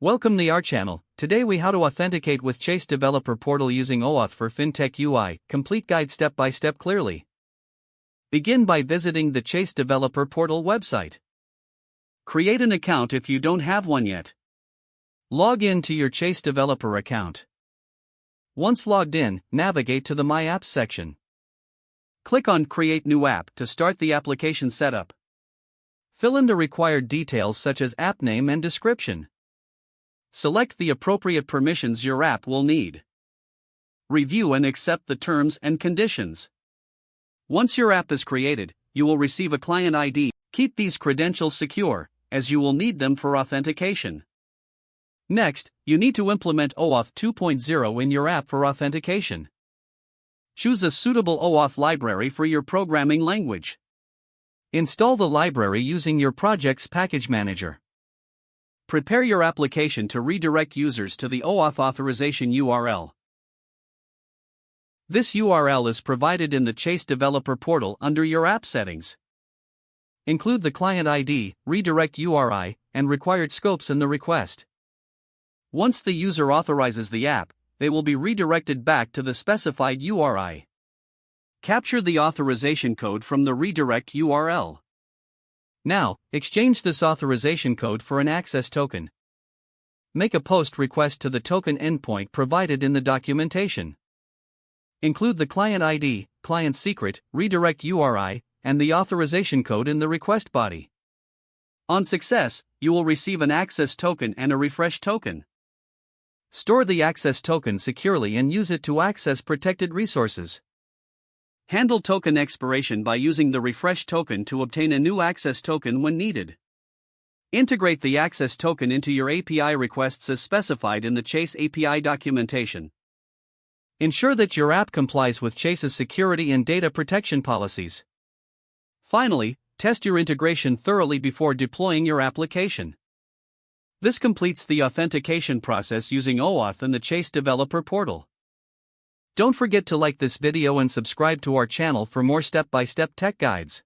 Welcome to our channel. Today we how to authenticate with Chase Developer Portal using OAuth for Fintech UI. Complete guide step by step clearly. Begin by visiting the Chase Developer Portal website. Create an account if you don't have one yet. Log in to your Chase Developer account. Once logged in, navigate to the My Apps section. Click on Create New App to start the application setup. Fill in the required details such as app name and description. Select the appropriate permissions your app will need. Review and accept the terms and conditions. Once your app is created, you will receive a client ID. Keep these credentials secure, as you will need them for authentication. Next, you need to implement OAuth 2.0 in your app for authentication. Choose a suitable OAuth library for your programming language. Install the library using your project's package manager. Prepare your application to redirect users to the OAuth authorization URL. This URL is provided in the Chase Developer Portal under your app settings. Include the client ID, redirect URI, and required scopes in the request. Once the user authorizes the app, they will be redirected back to the specified URI. Capture the authorization code from the redirect URL. Now, exchange this authorization code for an access token. Make a POST request to the token endpoint provided in the documentation. Include the client ID, client secret, redirect URI, and the authorization code in the request body. On success, you will receive an access token and a refresh token. Store the access token securely and use it to access protected resources. Handle token expiration by using the refresh token to obtain a new access token when needed. Integrate the access token into your API requests as specified in the Chase API documentation. Ensure that your app complies with Chase's security and data protection policies. Finally, test your integration thoroughly before deploying your application. This completes the authentication process using OAuth in the Chase Developer Portal. Don't forget to like this video and subscribe to our channel for more step-by-step tech guides.